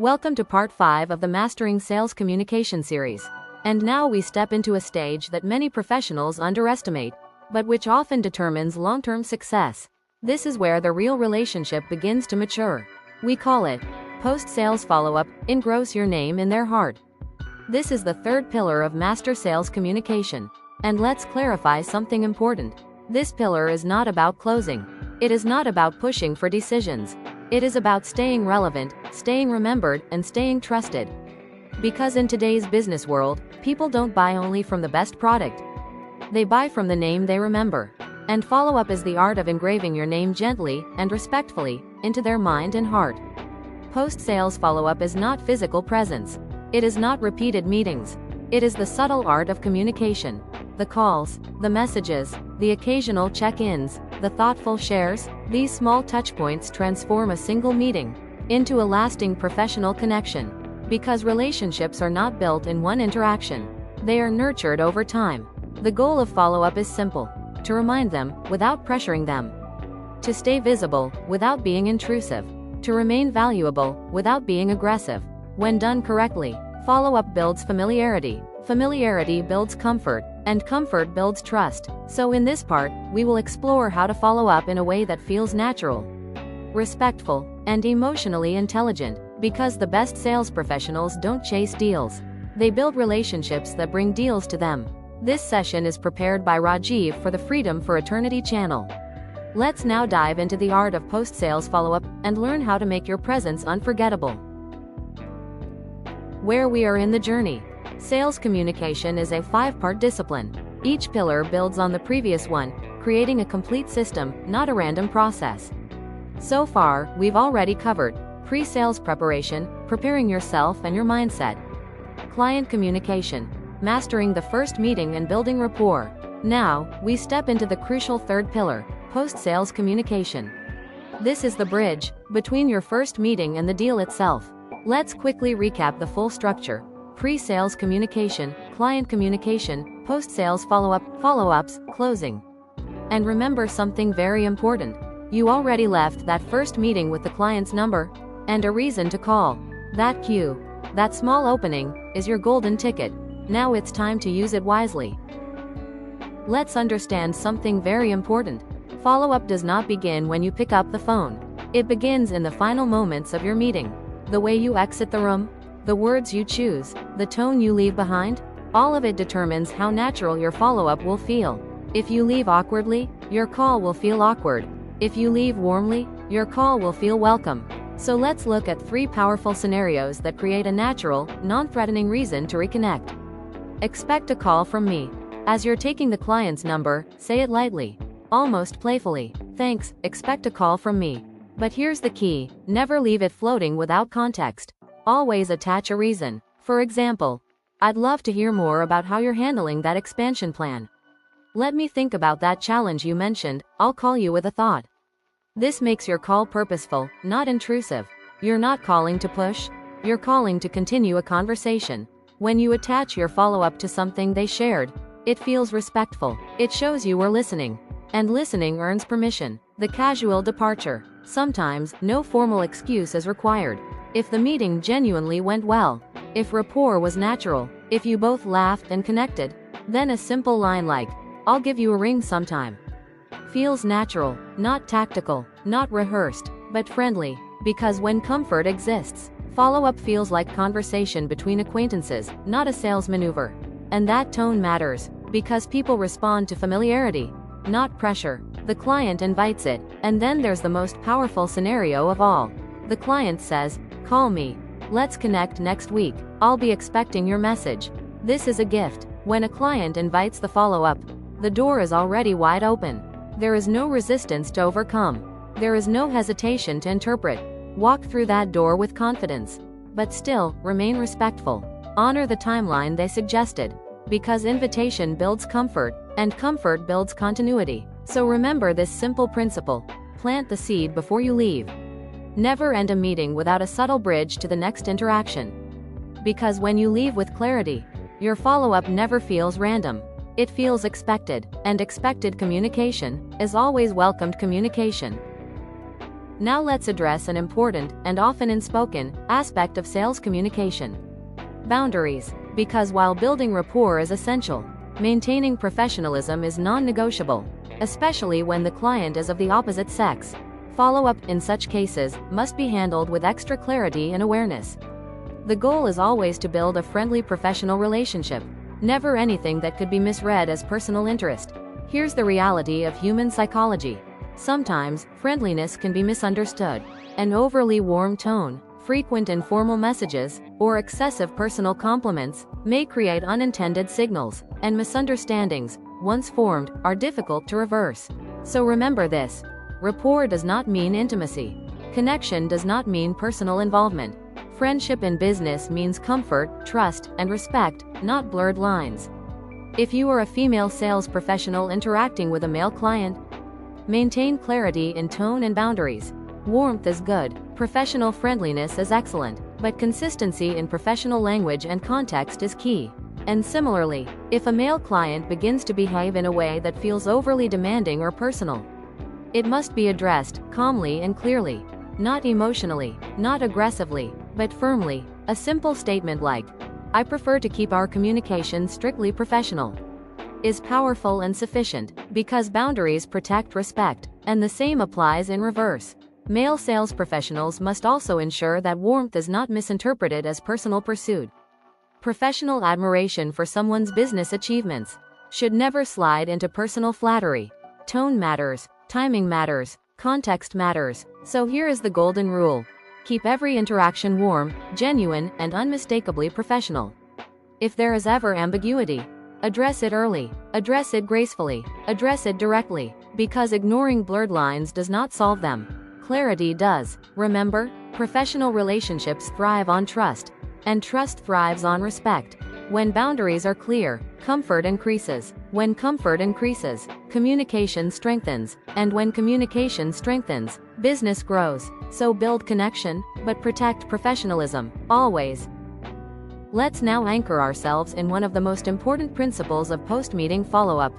Welcome to part 5 of the Mastering Sales Communication series. And now we step into a stage that many professionals underestimate, but which often determines long-term success. This is where the real relationship begins to mature. We call it post-sales follow-up. Engross your name in their heart. This is the third pillar of master sales communication. And let's clarify something important. This pillar is not about closing. It is not about pushing for decisions. It is about staying relevant, staying remembered, and staying trusted. Because in today's business world, people don't buy only from the best product. They buy from the name they remember. And follow-up is the art of engraving your name gently and respectfully into their mind and heart. Post-sales follow-up is not physical presence. It is not repeated meetings. It is the subtle art of communication. The calls, the messages, the occasional check-ins, the thoughtful shares, these small touchpoints transform a single meeting into a lasting professional connection. Because relationships are not built in one interaction. They are nurtured over time. The goal of follow-up is simple: to remind them without pressuring them, to stay visible without being intrusive, to remain valuable without being aggressive. When done correctly, follow-up builds familiarity. Familiarity builds comfort, and comfort builds trust. So in this part, we will explore how to follow up in a way that feels natural, respectful, and emotionally intelligent. Because the best sales professionals don't chase deals. They build relationships that bring deals to them. This session is prepared by Rajeev for the Freedom for Eternity channel. Let's now dive into the art of post-sales follow-up and learn how to make your presence unforgettable. Where we are in the journey. Sales communication is a 5-part discipline. Each pillar builds on the previous one, creating a complete system, not a random process. So far, we've already covered pre-sales preparation, preparing yourself and your mindset. Client communication, mastering the first meeting and building rapport. Now, we step into the crucial third pillar, post-sales communication. This is the bridge between your first meeting and the deal itself. Let's quickly recap the full structure. Pre-sales communication, client communication, post-sales follow-ups, closing. And remember something very important. You already left that first meeting with the client's number and a reason to call. That cue, that small opening, is your golden ticket. Now it's time to use it wisely. Let's understand something very important. Follow-up does not begin when you pick up the phone. It begins in the final moments of your meeting. The way you exit the room, the words you choose, the tone you leave behind, all of it determines how natural your follow-up will feel. If you leave awkwardly, your call will feel awkward. If you leave warmly, your call will feel welcome. So let's look at 3 powerful scenarios that create a natural, non-threatening reason to reconnect. Expect a call from me. As you're taking the client's number, say it lightly, almost playfully. Thanks, expect a call from me. But here's the key: never leave it floating without context. Always attach a reason. For example, I'd love to hear more about how you're handling that expansion plan. Let me think about that challenge you mentioned. I'll call you with a thought. This makes your call purposeful, not intrusive. You're not calling to push. You're calling to continue a conversation. When you attach your follow-up to something they shared, it feels respectful. It shows you were listening. And listening earns permission. The casual departure. Sometimes, no formal excuse is required. If the meeting genuinely went well, if rapport was natural, if you both laughed and connected, then a simple line like, "I'll give you a ring sometime," feels natural, not tactical, not rehearsed, but friendly. Because when comfort exists, follow-up feels like conversation between acquaintances, not a sales maneuver. And that tone matters, because people respond to familiarity, not pressure. The client invites it, and then there's the most powerful scenario of all. The client says, "Call me. Let's connect next week. I'll be expecting your message." This is a gift. When a client invites the follow-up, the door is already wide open. There is no resistance to overcome. There is no hesitation to interpret. Walk through that door with confidence. But still, remain respectful. Honor the timeline they suggested. Because invitation builds comfort, and comfort builds continuity. So remember this simple principle. Plant the seed before you leave. Never end a meeting without a subtle bridge to the next interaction. Because when you leave with clarity, your follow-up never feels random. It feels expected, and expected communication is always welcomed communication. Now let's address an important, and often unspoken, aspect of sales communication. Boundaries. Because while building rapport is essential, maintaining professionalism is non-negotiable, especially when the client is of the opposite sex. Follow-up, in such cases, must be handled with extra clarity and awareness. The goal is always to build a friendly professional relationship, never anything that could be misread as personal interest. Here's the reality of human psychology. Sometimes, friendliness can be misunderstood. An overly warm tone, frequent informal messages, or excessive personal compliments may create unintended signals, and misunderstandings, once formed, are difficult to reverse. So remember this: rapport does not mean intimacy. Connection does not mean personal involvement. Friendship in business means comfort, trust, and respect, not blurred lines. If you are a female sales professional interacting with a male client, maintain clarity in tone and boundaries. Warmth is good, professional friendliness is excellent, but consistency in professional language and context is key. And similarly, if a male client begins to behave in a way that feels overly demanding or personal, it must be addressed calmly and clearly. Not emotionally, not aggressively, but firmly. A simple statement like, "I prefer to keep our communication strictly professional," is powerful and sufficient, because boundaries protect respect, and the same applies in reverse. Male sales professionals must also ensure that warmth is not misinterpreted as personal pursuit. Professional admiration for someone's business achievements should never slide into personal flattery. Tone matters, timing matters, context matters. So here is the golden rule: keep every interaction warm, genuine, and unmistakably professional. If there is ever ambiguity, address it early, address it gracefully, address it directly, because ignoring blurred lines does not solve them. Clarity does. Remember, professional relationships thrive on trust, and trust thrives on respect. When boundaries are clear, comfort increases. When comfort increases, communication strengthens, and when communication strengthens, business grows. So build connection, but protect professionalism, always. Let's now anchor ourselves in one of the most important principles of post-meeting follow-up.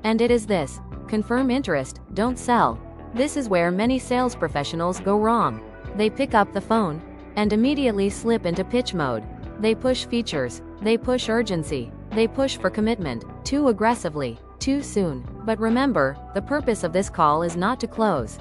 And it is this: confirm interest, don't sell. This is where many sales professionals go wrong. They pick up the phone and immediately slip into pitch mode. They push features, they push urgency, they push for commitment, too aggressively, too soon. But remember, the purpose of this call is not to close.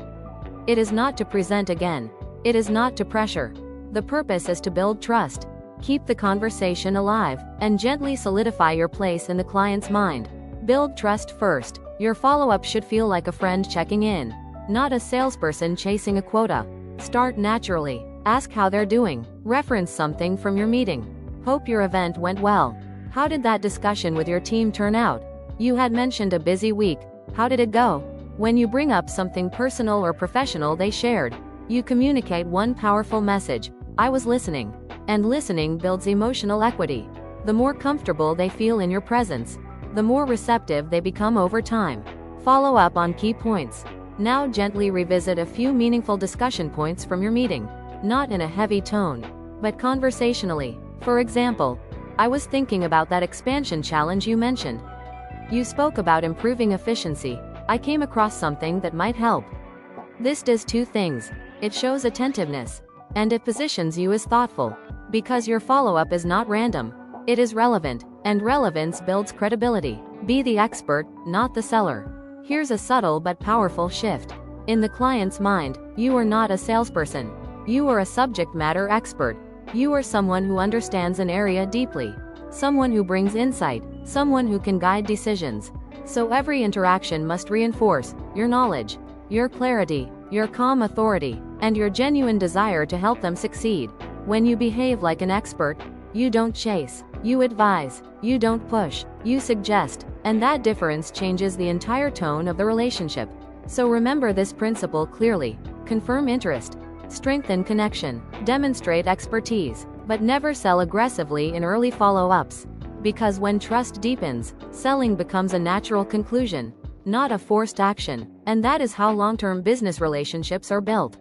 It is not to present again. It is not to pressure. The purpose is to build trust. Keep the conversation alive, and gently solidify your place in the client's mind. Build trust first. Your follow-up should feel like a friend checking in, not a salesperson chasing a quota. Start naturally. Ask how they're doing. Reference something from your meeting. Hope your event went well. How did that discussion with your team turn out? You had mentioned a busy week. How did it go? When you bring up something personal or professional they shared, you communicate one powerful message: I was listening. And listening builds emotional equity. The more comfortable they feel in your presence, the more receptive they become over time. Follow up on key points. Now gently revisit a few meaningful discussion points from your meeting, not in a heavy tone, but conversationally. For example, I was thinking about that expansion challenge you mentioned. You spoke about improving efficiency. I came across something that might help. This does two things. It shows attentiveness, and it positions you as thoughtful, because your follow-up is not random. It is relevant, and relevance builds credibility. Be the expert, not the seller. Here's a subtle but powerful shift. In the client's mind, you are not a salesperson. You are a subject matter expert. You are someone who understands an area deeply, someone who brings insight, someone who can guide decisions. So every interaction must reinforce your knowledge, your clarity, your calm authority, and your genuine desire to help them succeed. When you behave like an expert, you don't chase, you advise, you don't push, you suggest, and that difference changes the entire tone of the relationship. So remember this principle clearly. Confirm interest, strengthen connection, demonstrate expertise, but never sell aggressively in early follow-ups. Because when trust deepens, selling becomes a natural conclusion, not a forced action, and that is how long-term business relationships are built.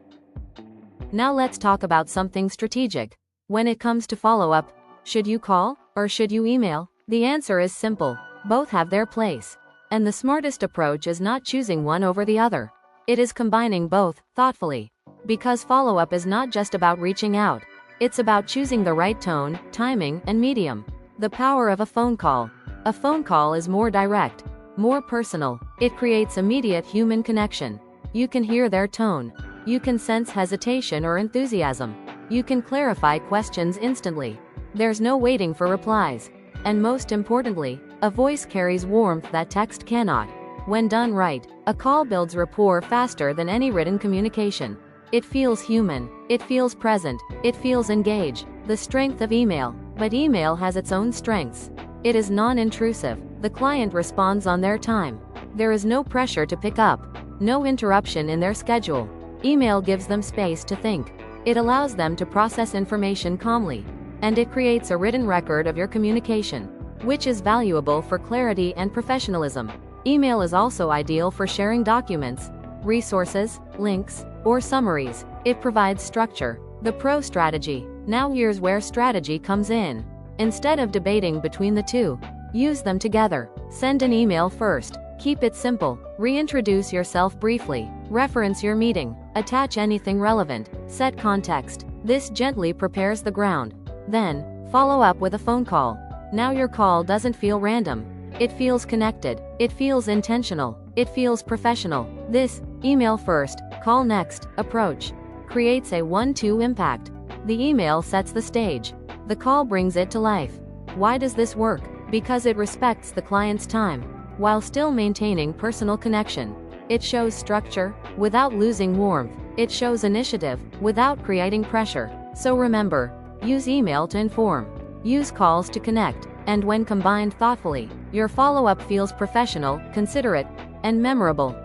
Now let's talk about something strategic. When it comes to follow-up, should you call or should you email? The answer is simple. Both have their place. And the smartest approach is not choosing one over the other. It is combining both, thoughtfully. Because follow-up is not just about reaching out. It's about choosing the right tone, timing, and medium. The power of a phone call. A phone call is more direct, more personal. It creates immediate human connection. You can hear their tone. You can sense hesitation or enthusiasm. You can clarify questions instantly. There's no waiting for replies. And most importantly, a voice carries warmth that text cannot. When done right, a call builds rapport faster than any written communication. It feels human. It feels present. It feels engaged. The strength of email. But email has its own strengths. It is non-intrusive. The client responds on their time. There is no pressure to pick up. No interruption in their schedule. Email gives them space to think. It allows them to process information calmly. And it creates a written record of your communication, which is valuable for clarity and professionalism. Email is also ideal for sharing documents, resources, links, or summaries. It provides structure. The pro strategy. Now here's where strategy comes in. Instead of debating between the two, use them together. Send an email first. Keep it simple. Reintroduce yourself briefly. Reference your meeting. Attach anything relevant. Set context. This gently prepares the ground. Then, follow up with a phone call. Now your call doesn't feel random. It feels connected. It feels intentional. It feels professional. This, email first, call next, approach, creates a 1-2 impact. The email sets the stage. The call brings it to life. Why does this work? Because it respects the client's time, while still maintaining personal connection. It shows structure, without losing warmth. It shows initiative, without creating pressure. So remember, use email to inform. Use calls to connect. And when combined thoughtfully, your follow-up feels professional, considerate, and memorable.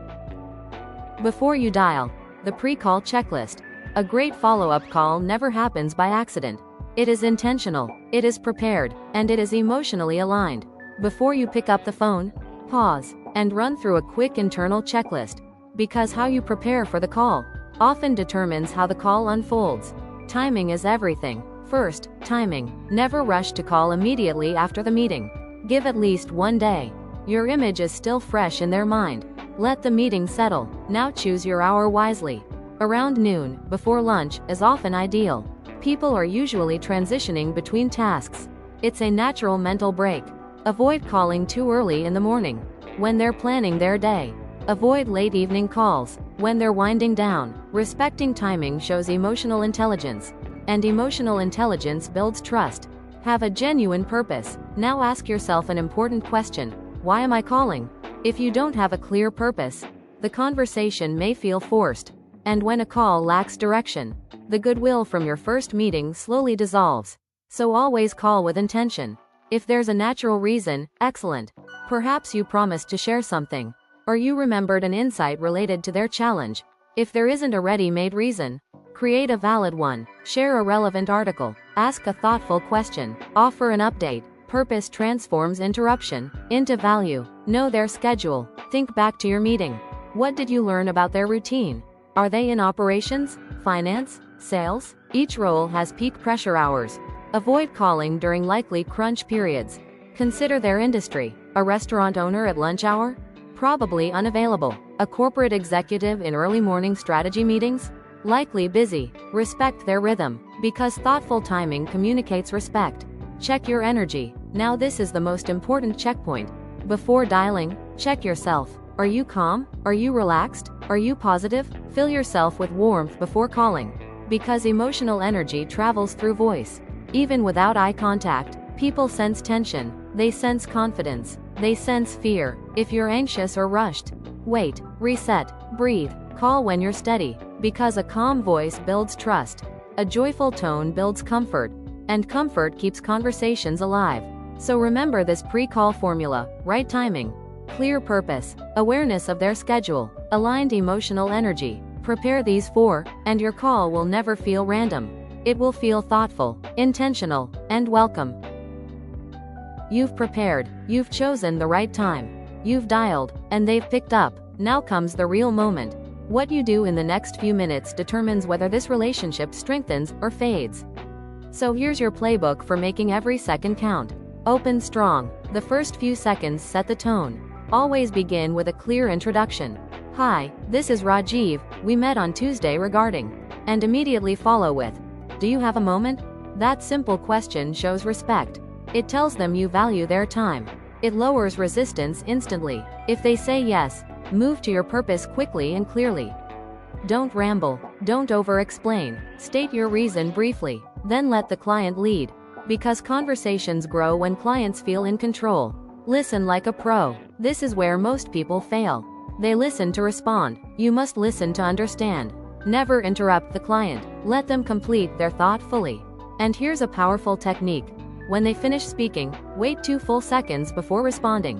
Before you dial, the pre-call checklist. A great follow-up call never happens by accident. It is intentional, it is prepared, and it is emotionally aligned. Before you pick up the phone, pause, and run through a quick internal checklist. Because how you prepare for the call often determines how the call unfolds. Timing is everything. First, timing. Never rush to call immediately after the meeting. Give at least 1 day. Your image is still fresh in their mind. Let the meeting settle. Now choose your hour wisely. Around noon, before lunch, is often ideal. People are usually transitioning between tasks. It's a natural mental break. Avoid calling too early in the morning, when they're planning their day. Avoid late evening calls, when they're winding down. Respecting timing shows emotional intelligence. And emotional intelligence builds trust. Have a genuine purpose. Now ask yourself an important question. Why am I calling? If you don't have a clear purpose, the conversation may feel forced. And when a call lacks direction, the goodwill from your first meeting slowly dissolves. So always call with intention. If there's a natural reason, excellent. Perhaps you promised to share something, or you remembered an insight related to their challenge. If there isn't a ready-made reason, create a valid one. Share a relevant article. Ask a thoughtful question. Offer an update. Purpose transforms interruption into value. Know their schedule. Think back to your meeting. What did you learn about their routine? Are they in operations, finance, sales? Each role has peak pressure hours. Avoid calling during likely crunch periods. Consider their industry. A restaurant owner at lunch hour? Probably unavailable. A corporate executive in early morning strategy meetings? Likely busy. Respect their rhythm, because thoughtful timing communicates respect. Check your energy. Now this is the most important checkpoint. Before dialing, check yourself. Are you calm? Are you relaxed? Are you positive? Fill yourself with warmth before calling. Because emotional energy travels through voice. Even without eye contact, people sense tension. They sense confidence. They sense fear. If you're anxious or rushed, wait, reset, breathe, call when you're steady. Because a calm voice builds trust. A joyful tone builds comfort. And comfort keeps conversations alive. So remember this pre-call formula: right timing, clear purpose, awareness of their schedule, aligned emotional energy. Prepare these 4, and your call will never feel random. It will feel thoughtful, intentional, and welcome. You've prepared, you've chosen the right time, you've dialed, and they've picked up. Now comes the real moment. What you do in the next few minutes determines whether this relationship strengthens or fades. So here's your playbook for making every second count. Open strong. The first few seconds set the tone. Always begin with a clear introduction. Hi, this is Rajeev. We met on Tuesday regarding and immediately follow with, "Do you have a moment?" That simple question shows respect. It tells them you value their time. It lowers resistance instantly. If they say yes, move to your purpose quickly and clearly. Don't ramble. Don't over-explain. State your reason briefly, then let the client lead. Because conversations grow when clients feel in control. Listen like a pro. This is where most people fail. They listen to respond. You must listen to understand. Never interrupt the client. Let them complete their thought fully. And here's a powerful technique. When they finish speaking, wait 2 full seconds before responding.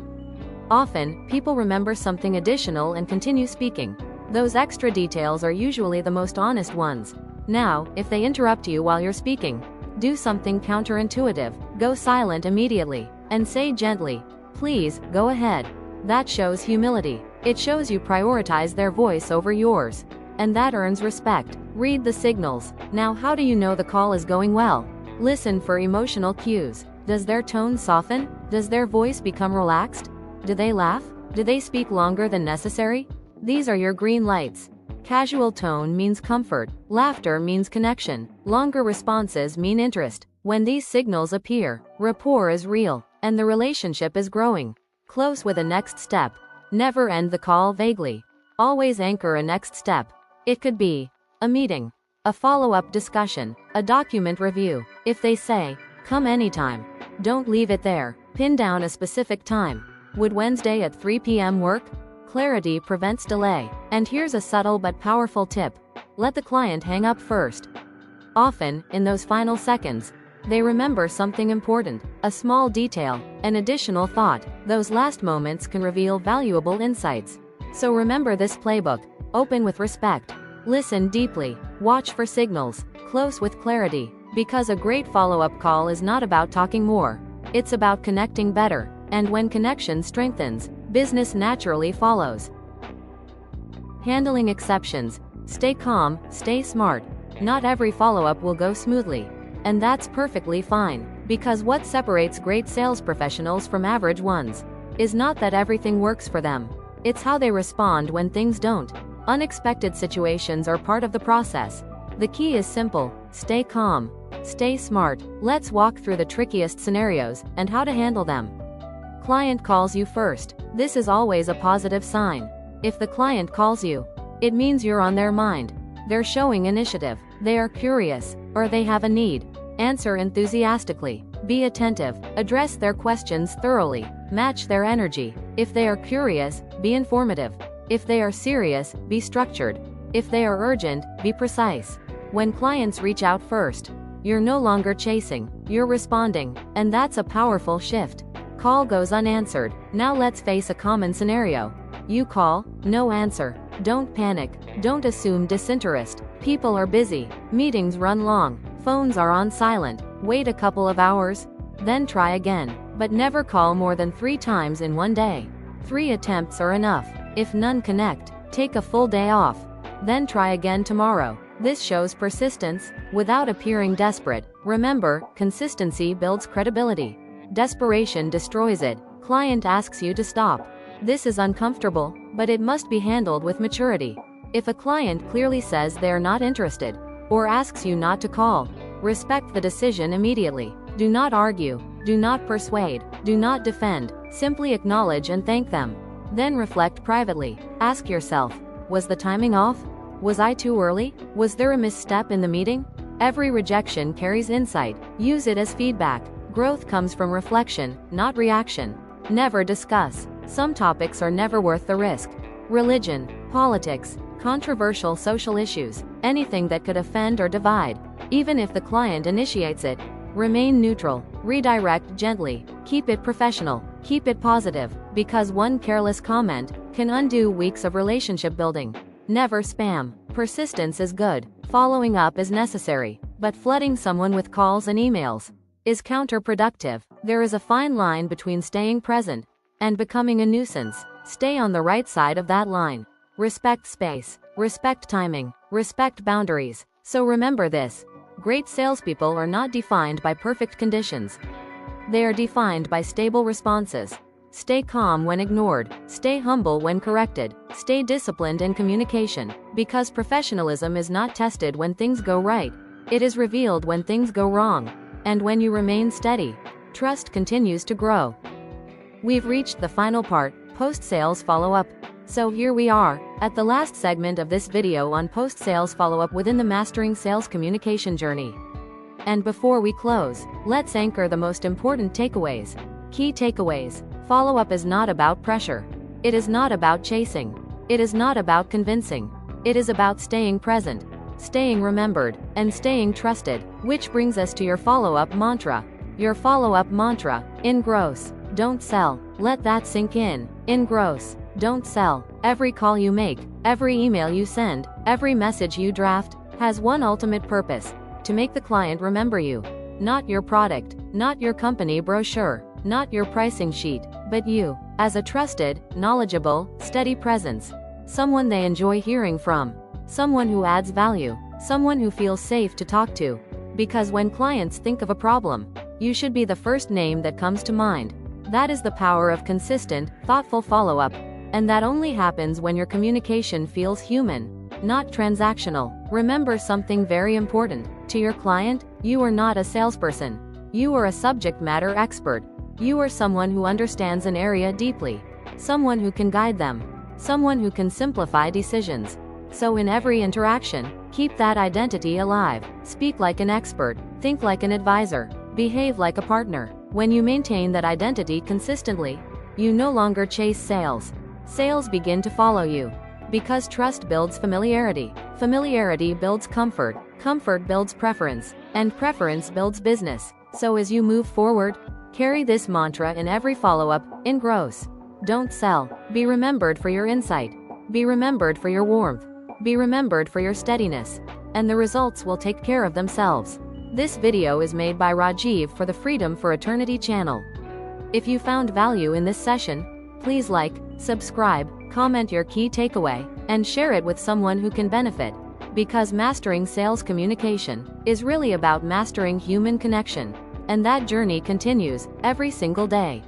Often, people remember something additional and continue speaking. Those extra details are usually the most honest ones. Now, if they interrupt you while you're speaking, do something counterintuitive. Go silent immediately, and say gently, "Please, go ahead." That shows humility. It shows you prioritize their voice over yours. And that earns respect. Read the signals. Now, how do you know the call is going well? Listen for emotional cues. Does their tone soften? Does their voice become relaxed? Do they laugh? Do they speak longer than necessary? These are your green lights. Casual tone means comfort. Laughter means connection. Longer responses mean interest. When these signals appear, rapport is real, and the relationship is growing. Close with a next step. Never end the call vaguely. Always anchor a next step. It could be a meeting, a follow-up discussion, a document review. If they say, "Come anytime," don't leave it there. Pin down a specific time. Would Wednesday at 3 p.m. work? Clarity prevents delay. And here's a subtle but powerful tip. Let the client hang up first. Often, in those final seconds, they remember something important, a small detail, an additional thought. Those last moments can reveal valuable insights. So remember this playbook. Open with respect. Listen deeply. Watch for signals. Close with clarity. Because a great follow-up call is not about talking more. It's about connecting better. And when connection strengthens, business naturally follows. Handling exceptions. Stay calm, stay smart. Not every follow-up will go smoothly. And that's perfectly fine. Because what separates great sales professionals from average ones is not that everything works for them. It's how they respond when things don't. Unexpected situations are part of the process. The key is simple. Stay calm. Stay smart. Let's walk through the trickiest scenarios and how to handle them. Client calls you first. This is always a positive sign. If the client calls you, it means you're on their mind. They're showing initiative. They are curious, or they have a need. Answer enthusiastically. Be attentive. Address their questions thoroughly. Match their energy. If they are curious, be informative. If they are serious, be structured. If they are urgent, be precise. When clients reach out first, you're no longer chasing, you're responding, and that's a powerful shift. Call goes unanswered. Now let's face a common scenario. You call, no answer. Don't panic. Don't assume disinterest. People are busy. Meetings run long. Phones are on silent. Wait a couple of hours. Then try again. But never call more than 3 times in one day. 3 attempts are enough. If none connect, take a full day off. Then try again tomorrow. This shows persistence, without appearing desperate. Remember, consistency builds credibility. Desperation destroys it. Client asks you to stop. This is uncomfortable, but it must be handled with maturity. If a client clearly says they are not interested, or asks you not to call, respect the decision immediately. Do not argue. Do not persuade. Do not defend. Simply acknowledge and thank them. Then reflect privately. Ask yourself, was the timing off? Was I too early? Was there a misstep in the meeting? Every rejection carries insight. Use it as feedback. Growth comes from reflection, not reaction. Never discuss. Some topics are never worth the risk. Religion, politics, controversial social issues, anything that could offend or divide. Even if the client initiates it, remain neutral. Redirect gently. Keep it professional. Keep it positive, because one careless comment can undo weeks of relationship building. Never spam. Persistence is good. Following up is necessary. But flooding someone with calls and emails is counterproductive. There is a fine line between staying present and becoming a nuisance. Stay on the right side of that line. Respect space. Respect timing. Respect boundaries. So remember this. Great salespeople are not defined by perfect conditions. They are defined by stable responses. Stay calm when ignored. Stay humble when corrected. Stay disciplined in communication. Because professionalism is not tested when things go right. It is revealed when things go wrong. And when you remain steady, trust continues to grow. We've reached the final part, post-sales follow-up. So here we are, at the last segment of this video on post-sales follow-up within the Mastering Sales Communication journey. And before we close, let's anchor the most important takeaways. Key takeaways. Follow-up is not about pressure. It is not about chasing. It is not about convincing. It is about staying present, staying remembered, and staying trusted. Which brings us to your follow-up mantra. Your follow-up mantra: Engross. Don't sell. Let that sink in. Engross. Don't sell. Every call you make, every email you send, every message you draft, has one ultimate purpose: to make the client remember you. Not your product, not your company brochure, not your pricing sheet, but you, as a trusted, knowledgeable, steady presence. Someone they enjoy hearing from. Someone who adds value. Someone who feels safe to talk to. Because when clients think of a problem, you should be the first name that comes to mind. That is the power of consistent, thoughtful follow-up. And that only happens when your communication feels human, not transactional. Remember something very important. To your client, you are not a salesperson. You are a subject matter expert. You are someone who understands an area deeply. Someone who can guide them. Someone who can simplify decisions. So in every interaction, keep that identity alive. Speak like an expert. Think like an advisor. Behave like a partner. When you maintain that identity consistently, you no longer chase sales. Sales begin to follow you. Because trust builds familiarity. Familiarity builds comfort. Comfort builds preference. And preference builds business. So as you move forward, carry this mantra in every follow-up: Engross. Don't sell. Be remembered for your insight. Be remembered for your warmth. Be remembered for your steadiness. And the results will take care of themselves. This video is made by Rajeev for the Freedom for Eternity channel. If you found value in this session, please like, subscribe, comment your key takeaway, and share it with someone who can benefit. Because mastering sales communication is really about mastering human connection. And that journey continues every single day.